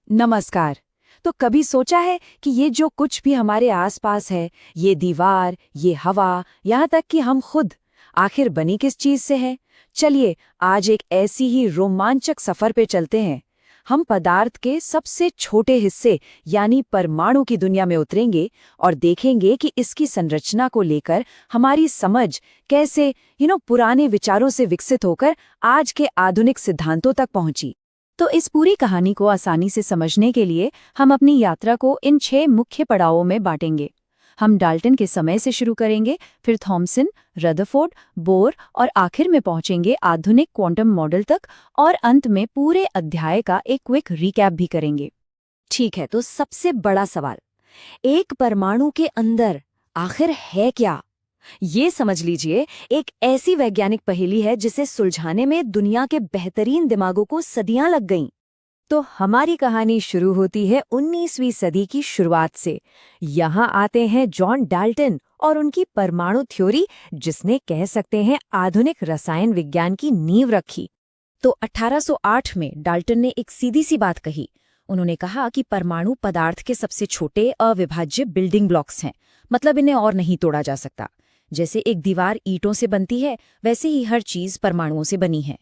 नमस्कार। तो कभी सोचा है कि ये जो कुछ भी हमारे आसपास है, ये दीवार, ये हवा, यहाँ तक कि हम खुद, आखिर बनी किस चीज से है? चलिए आज एक ऐसी ही रोमांचक सफर पे चलते हैं। हम पदार्थ के सबसे छोटे हिस्से यानी परमाणु की दुनिया में उतरेंगे और देखेंगे कि इसकी संरचना को लेकर हमारी समझ कैसे पुराने विचारों से विकसित होकर आज के आधुनिक सिद्धांतों तक पहुंची। तो इस पूरी कहानी को आसानी से समझने के लिए हम अपनी यात्रा को इन 6 मुख्य पड़ावों में बांटेंगे। हम डाल्टन के समय से शुरू करेंगे, फिर थॉमसन, रदरफोर्ड, बोर और आखिर में पहुंचेंगे आधुनिक क्वांटम मॉडल तक और अंत में पूरे अध्याय का एक क्विक रिकैप भी करेंगे। ठीक है, तो सबसे बड़ा सवाल, एक परमाणु के अंदर आखिर है क्या? ये समझ लीजिए, एक ऐसी वैज्ञानिक पहेली है जिसे सुलझाने में दुनिया के बेहतरीन दिमागों को सदियां लग गईं। तो हमारी कहानी शुरू होती है 19वीं सदी की शुरुआत से। यहाँ आते हैं जॉन डाल्टन और उनकी परमाणु थ्योरी, जिसने कह सकते हैं आधुनिक रसायन विज्ञान की नींव रखी। तो 1808 में डाल्टन ने एक सीधी सी बात कही। उन्होंने कहा कि परमाणु पदार्थ के सबसे छोटे अविभाज्य बिल्डिंग ब्लॉक्स हैं, मतलब इन्हें और नहीं तोड़ा जा सकता। जैसे एक दीवार ईंटों से बनती है, वैसे ही हर चीज परमाणुओं से बनी है।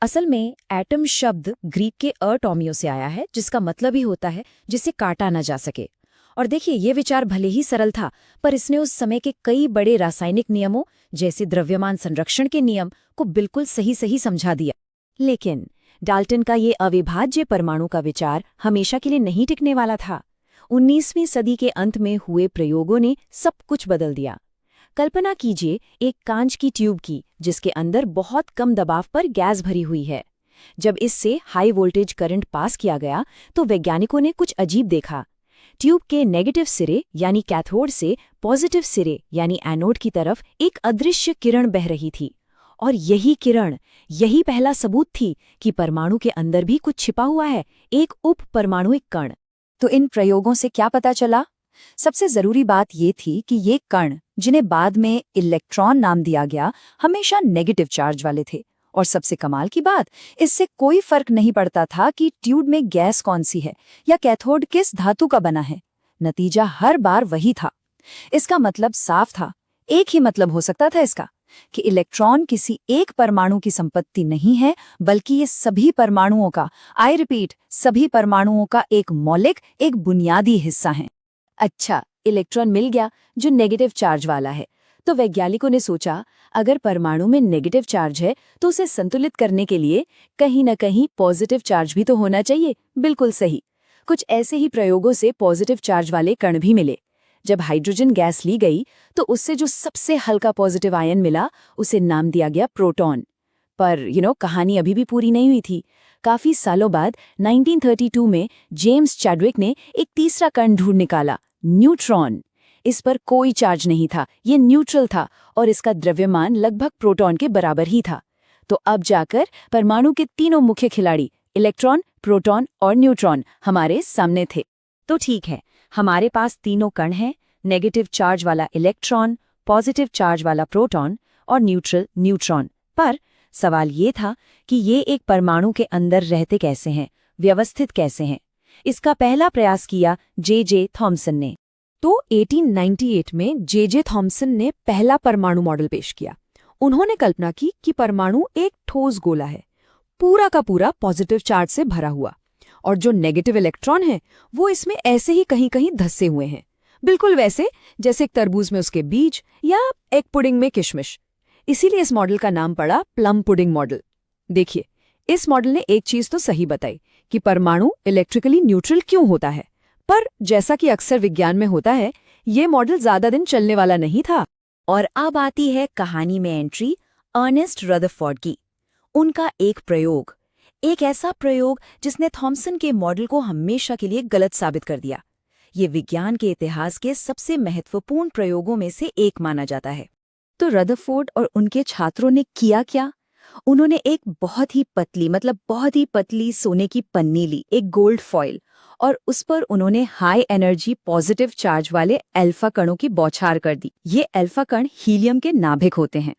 असल में एटम शब्द ग्रीक के अटोमियो से आया है, जिसका मतलब ही होता है जिसे काटा न जा सके। और देखिए, ये विचार भले ही सरल था, पर इसने उस समय के कई बड़े रासायनिक नियमों जैसे द्रव्यमान संरक्षण के नियम को बिल्कुल सही सही समझा दिया। लेकिन डाल्टन का ये अविभाज्य परमाणु का विचार हमेशा के लिए नहीं टिकने वाला था। 19वीं सदी के अंत में हुए प्रयोगों ने सब कुछ बदल दिया। कल्पना कीजिए एक कांच की ट्यूब की, जिसके अंदर बहुत कम दबाव पर गैस भरी हुई है। जब इससे हाई वोल्टेज करंट पास किया गया तो वैज्ञानिकों ने कुछ अजीब देखा। ट्यूब के नेगेटिव सिरे यानी कैथोड से पॉजिटिव सिरे यानी एनोड की तरफ एक अदृश्य किरण बह रही थी। और यही किरण, यही पहला सबूत थी कि परमाणु के अंदर भी कुछ छिपा हुआ है, एक उप परमाणुइक कण। तो इन प्रयोगों से क्या पता चला? सबसे जरूरी बात ये थी कि ये कण, जिन्हें बाद में इलेक्ट्रॉन नाम दिया गया, हमेशा नेगेटिव चार्ज वाले थे। और सबसे कमाल की बात, इससे कोई फर्क नहीं पड़ता था कि ट्यूब में गैस कौन सी है या कैथोड किस धातु का बना है। नतीजा हर बार वही था। इसका मतलब साफ था, एक ही मतलब हो सकता था इसका, कि इलेक्ट्रॉन किसी एक परमाणु की संपत्ति नहीं है, बल्कि ये सभी परमाणुओं का, आई रिपीट, सभी परमाणुओं का एक मौलिक, एक बुनियादी हिस्सा है। अच्छा, इलेक्ट्रॉन मिल गया जो नेगेटिव चार्ज वाला है। तो वैज्ञानिकों ने सोचा, अगर परमाणु में नेगेटिव चार्ज है तो उसे संतुलित करने के लिए कहीं न कहीं पॉजिटिव चार्ज भी तो होना चाहिए। बिल्कुल सही। कुछ ऐसे ही प्रयोगों से पॉजिटिव चार्ज वाले कण भी मिले। जब हाइड्रोजन गैस ली गई तो उससे जो सबसे हल्का पॉजिटिव आयन मिला, उसे नाम दिया गया प्रोटॉन। पर कहानी अभी भी पूरी नहीं हुई थी। काफी सालों बाद 1932 में जेम्स चैडविक ने एक तीसरा कण ढूंढ निकाला, न्यूट्रॉन। इस पर कोई चार्ज नहीं था, ये न्यूट्रल था और इसका द्रव्यमान लगभग प्रोटॉन के बराबर ही था। तो अब जाकर परमाणु के तीनों मुख्य खिलाड़ी, इलेक्ट्रॉन, प्रोटॉन और न्यूट्रॉन, हमारे सामने थे। तो ठीक है, हमारे पास तीनों कण हैं, नेगेटिव चार्ज वाला इलेक्ट्रॉन, पॉजिटिव चार्ज वाला प्रोटॉन और न्यूट्रल न्यूट्रॉन। पर सवाल ये था कि ये एक परमाणु के अंदर रहते कैसे हैं, व्यवस्थित कैसे हैं? इसका पहला प्रयास किया जे थॉमसन ने। तो 1898 में जे थॉमसन ने पहला परमाणु मॉडल पेश किया। उन्होंने कल्पना की कि परमाणु एक ठोस गोला है, पूरा का पूरा पॉजिटिव चार्ज से भरा हुआ, और जो नेगेटिव इलेक्ट्रॉन है वो इसमें ऐसे ही कहीं कहीं धंसे हुए हैं, बिल्कुल वैसे जैसे एक तरबूज में उसके बीज या एग पुडिंग में किशमिश। इसीलिए इस मॉडल का नाम पड़ा प्लम पुडिंग मॉडल। देखिए, इस मॉडल ने एक चीज तो सही बताई कि परमाणु इलेक्ट्रिकली न्यूट्रल क्यों होता है, पर जैसा कि अक्सर विज्ञान में होता है, ये मॉडल ज्यादा दिन चलने वाला नहीं था। और अब आती है कहानी में एंट्री अर्नेस्ट रदरफोर्ड की। उनका एक ऐसा प्रयोग जिसने थॉमसन के मॉडल को हमेशा के लिए गलत साबित कर दिया। ये विज्ञान के इतिहास के सबसे महत्वपूर्ण प्रयोगों में से एक माना जाता है। तो रदरफोर्ड और उनके छात्रों ने किया क्या? उन्होंने एक बहुत ही पतली सोने की पन्नी ली, एक गोल्ड फॉइल, और उस पर उन्होंने हाई एनर्जी पॉजिटिव चार्ज वाले अल्फा कणों की बौछार कर दी। ये अल्फा कण हीलियम के नाभिक होते हैं।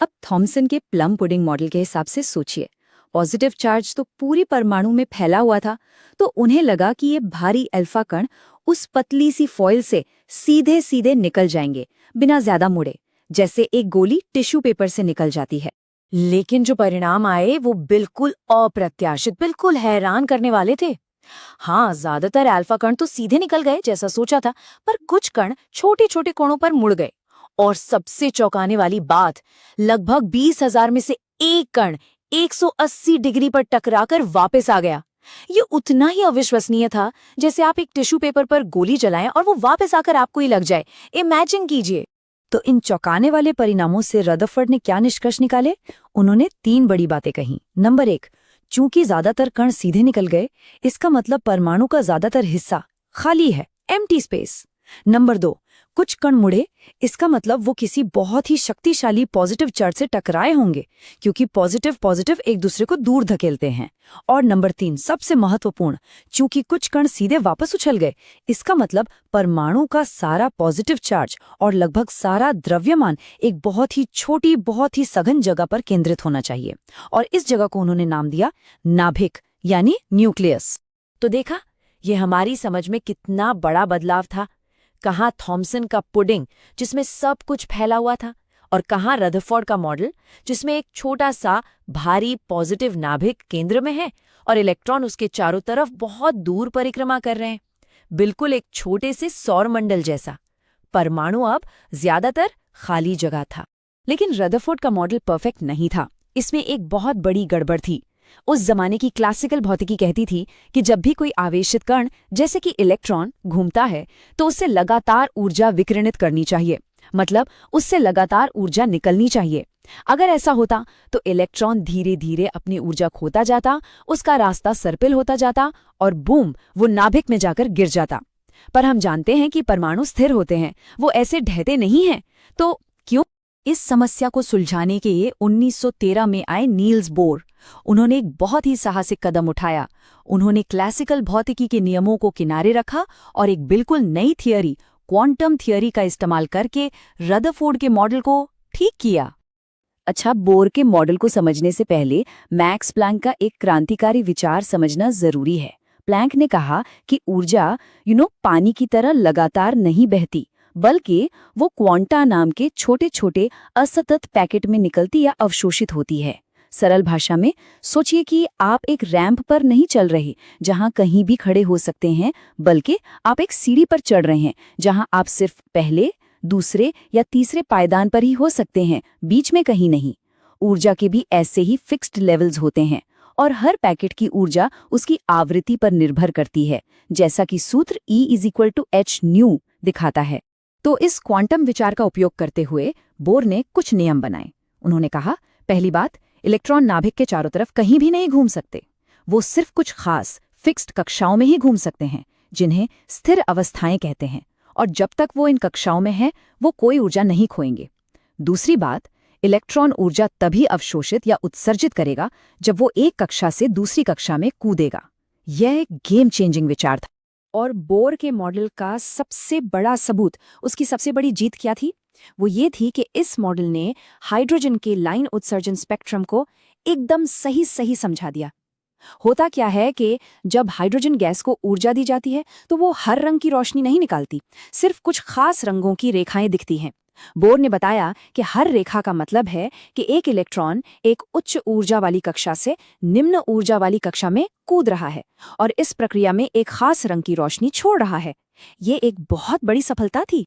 अब थॉमसन के प्लम पुडिंग मॉडल के हिसाब से सोचिए, पॉजिटिव चार्ज तो पूरी परमाणु में फैला हुआ था, तो उन्हें लगा कि ये भारी अल्फा कण उस पतली सी फॉइल से सीधे सीधे निकल जाएंगे, बिना ज्यादा मुड़े, जैसे एक गोली टिश्यू पेपर से निकल जाती है। लेकिन जो परिणाम आए वो बिल्कुल अप्रत्याशित, बिल्कुल हैरान करने वाले थे। हाँ, ज्यादातर अल्फा कण तो सीधे निकल गए जैसा सोचा था, पर कुछ कण छोटे छोटे कोणों पर मुड़ गए। और सबसे चौंकाने वाली बात, लगभग 20,000 में से एक कण 180 डिग्री पर टकराकर वापस आ गया। ये उतना ही अविश्वसनीय था जैसे आप एक टिश्यू पेपर पर गोली चलाएं और वो वापस आकर आपको ही लग जाए। इमेजिन कीजिए। तो इन चौंकाने वाले परिणामों से रदरफोर्ड ने क्या निष्कर्ष निकाले? उन्होंने 3 बड़ी बातें कही। नंबर 1, चूंकि ज्यादातर कण सीधे निकल गए, इसका मतलब परमाणु का ज्यादातर हिस्सा खाली है, एम्प्टी स्पेस। नंबर 2, कुछ कण मुड़े, इसका मतलब वो किसी बहुत ही शक्तिशाली पॉजिटिव चार्ज से टकराए होंगे, क्योंकि पॉजिटिव पॉजिटिव एक दूसरे को दूर धकेलते हैं। और नंबर 3, सबसे महत्वपूर्ण, चूंकि कुछ कण सीधे वापस उछल गए, इसका मतलब परमाणु का सारा पॉजिटिव चार्ज और लगभग सारा द्रव्यमान एक बहुत ही छोटी, बहुत ही सघन जगह पर केंद्रित होना चाहिए। और इस जगह को उन्होंने नाम दिया नाभिक, यानी न्यूक्लियस। तो देखा, ये हमारी समझ में कितना बड़ा बदलाव था। कहाँ थॉमसन का पुडिंग जिसमें सब कुछ फैला हुआ था, और कहाँ रदरफोर्ड का मॉडल जिसमें एक छोटा सा भारी पॉजिटिव नाभिक केंद्र में है और इलेक्ट्रॉन उसके चारों तरफ बहुत दूर परिक्रमा कर रहे हैं, बिल्कुल एक छोटे से सौरमंडल जैसा। परमाणु अब ज्यादातर खाली जगह था। लेकिन रदरफोर्ड का मॉडल परफेक्ट नहीं था। इसमें एक बहुत बड़ी गड़बड़ थी। उस जमाने की क्लासिकल भौतिकी कहती थी कि जब भी कोई आवेशित कण, जैसे कि इलेक्ट्रॉन, घूमता है तो उससे लगातार ऊर्जा विकिरणित करनी चाहिए, मतलब उससे लगातार ऊर्जा निकलनी चाहिए। अगर ऐसा होता तो इलेक्ट्रॉन धीरे धीरे अपनी ऊर्जा खोता जाता, उसका रास्ता सर्पिल होता जाता और बूम, वो नाभिक में जाकर गिर जाता। पर हम जानते हैं कि परमाणु स्थिर होते हैं, वो ऐसे ढहते नहीं हैं। तो क्यों? इस समस्या को सुलझाने के लिए 1913 में आए नील्स बोर। उन्होंने एक बहुत ही साहसिक कदम उठाया। उन्होंने क्लासिकल भौतिकी के नियमों को किनारे रखा और एक बिल्कुल नई थियरी, क्वांटम थियरी का इस्तेमाल करके रदरफोर्ड के मॉडल को ठीक किया। अच्छा, बोर के मॉडल को समझने से पहले मैक्स प्लैंक का एक क्रांतिकारी विचार समझना जरूरी है। प्लैंक ने कहा कि ऊर्जा पानी की तरह लगातार नहीं बहती, बल्कि वो क्वांटा नाम के छोटे छोटे असतत पैकेट में निकलती या अवशोषित होती है। सरल भाषा में सोचिए कि आप एक रैंप पर नहीं चल रहे जहां कहीं भी खड़े हो सकते हैं, बल्कि आप एक सीढ़ी पर चढ़ रहे हैं जहां आप सिर्फ पहले, दूसरे या तीसरे पायदान पर ही हो सकते हैं, बीच में कहीं नहीं। ऊर्जा के भी ऐसे ही फिक्स्ड लेवल्स होते हैं और हर पैकेट की ऊर्जा उसकी आवृत्ति पर निर्भर करती है, जैसा कि सूत्र E=h दिखाता है। तो इस क्वांटम विचार का उपयोग करते हुए बोर ने कुछ नियम बनाए। उन्होंने कहा, पहली बात, इलेक्ट्रॉन नाभिक के चारों तरफ कहीं भी नहीं घूम सकते। वो सिर्फ कुछ खास फिक्स्ड कक्षाओं में ही घूम सकते हैं, जिन्हें स्थिर अवस्थाएं कहते हैं, और जब तक वो इन कक्षाओं में है वो कोई ऊर्जा नहीं खोएंगे। दूसरी बात, इलेक्ट्रॉन ऊर्जा तभी अवशोषित या उत्सर्जित करेगा जब वो एक कक्षा से दूसरी कक्षा में कूदेगा। यह एक गेम चेंजिंग विचार था। और बोर के मॉडल का सबसे बड़ा सबूत, उसकी सबसे बड़ी जीत क्या थी? वो ये थी कि इस मॉडल ने हाइड्रोजन के लाइन उत्सर्जन स्पेक्ट्रम को एकदम सही सही समझा दिया। होता क्या है कि जब हाइड्रोजन गैस को ऊर्जा दी जाती है तो वो हर रंग की रोशनी नहीं निकालती, सिर्फ कुछ खास रंगों की रेखाएं दिखती हैं। बोर ने बताया कि हर रेखा का मतलब है कि एक इलेक्ट्रॉन एक उच्च ऊर्जा वाली कक्षा से निम्न ऊर्जा वाली कक्षा में कूद रहा है और इस प्रक्रिया में एक खास रंग की रोशनी छोड़ रहा है। ये एक बहुत बड़ी सफलता थी।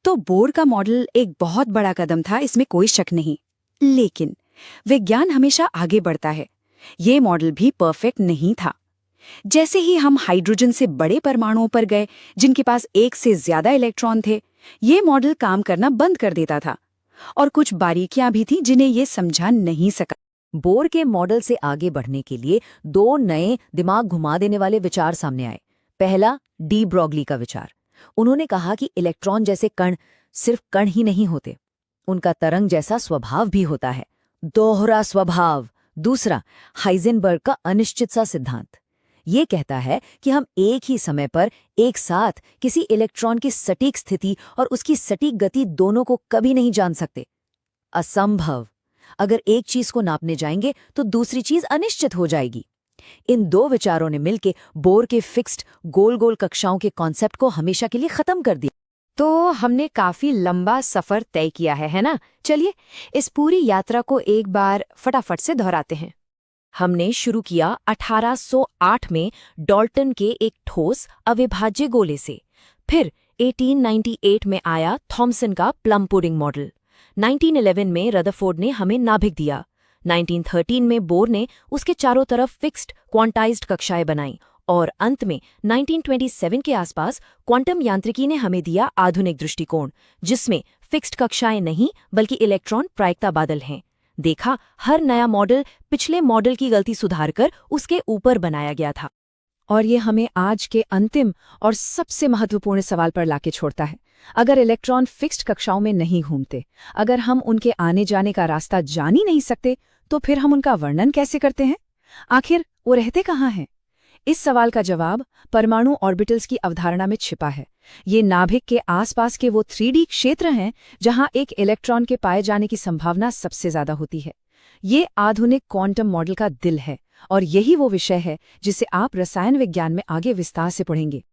तो बोर का मॉडल एक बहुत बड़ा कदम था, इसमें कोई शक नहीं। लेकिन विज्ञान हमेशा आगे बढ़ता है। ये मॉडल भी परफेक्ट नहीं था। जैसे ही हम हाइड्रोजन से बड़े परमाणुओं पर गए जिनके पास एक से ज्यादा इलेक्ट्रॉन थे, ये मॉडल काम करना बंद कर देता था। और कुछ बारीकियां भी थी जिन्हें ये समझा नहीं सका। बोर के मॉडल से आगे बढ़ने के लिए 2 नए दिमाग घुमा देने वाले विचार सामने आए। पहला, डी ब्रॉगली का विचार। उन्होंने कहा कि इलेक्ट्रॉन जैसे कण सिर्फ कण ही नहीं होते, उनका तरंग जैसा स्वभाव भी होता है, दोहरा स्वभाव। दूसरा, हाइजेनबर्ग का अनिश्चित सा सिद्धांत। ये कहता है कि हम एक ही समय पर एक साथ किसी इलेक्ट्रॉन की सटीक स्थिति और उसकी सटीक गति दोनों को कभी नहीं जान सकते। असंभव। अगर एक चीज को नापने जाएंगे तो दूसरी चीज अनिश्चित हो जाएगी। इन दो विचारों ने मिलकर बोर के फिक्स्ड गोल गोल कक्षाओं के कॉन्सेप्ट को हमेशा के लिए खत्म कर दिया। तो हमने काफी लंबा सफर तय किया है ना? चलिए इस पूरी यात्रा को एक बार फटाफट से दोहराते हैं। हमने शुरू किया 1808 में डॉल्टन के एक ठोस अविभाज्य गोले से। फिर 1898 में आया थॉमसन का प्लम पुडिंग मॉडल। 1911 में रदरफोर्ड ने हमें नाभिक दिया। 1913 में बोर ने उसके चारों तरफ फिक्स्ड क्वांटाइज्ड कक्षाएं बनाईं और अंत में 1927 के आसपास क्वांटम यांत्रिकी ने हमें दिया आधुनिक दृष्टिकोण, जिसमें फिक्स्ड कक्षाएं नहीं बल्कि इलेक्ट्रॉन प्रायिकता बादल हैं। देखा, हर नया मॉडल पिछले मॉडल की गलती सुधारकर उसके ऊपर बनाया गया था। और ये हमें आज के अंतिम और सबसे महत्वपूर्ण सवाल पर लाके छोड़ता है। अगर इलेक्ट्रॉन फिक्स्ड कक्षाओं में नहीं घूमते, अगर हम उनके आने जाने का रास्ता जान ही नहीं सकते, तो फिर हम उनका वर्णन कैसे करते हैं? आखिर वो रहते कहाँ हैं? इस सवाल का जवाब परमाणु ऑर्बिटल्स की अवधारणा में छिपा है। ये नाभिक के आसपास के वो 3D क्षेत्र हैं जहां एक इलेक्ट्रॉन के पाए जाने की संभावना सबसे ज्यादा होती है। ये आधुनिक क्वांटम मॉडल का दिल है और यही वो विषय है जिसे आप रसायन विज्ञान में आगे विस्तार से पढ़ेंगे।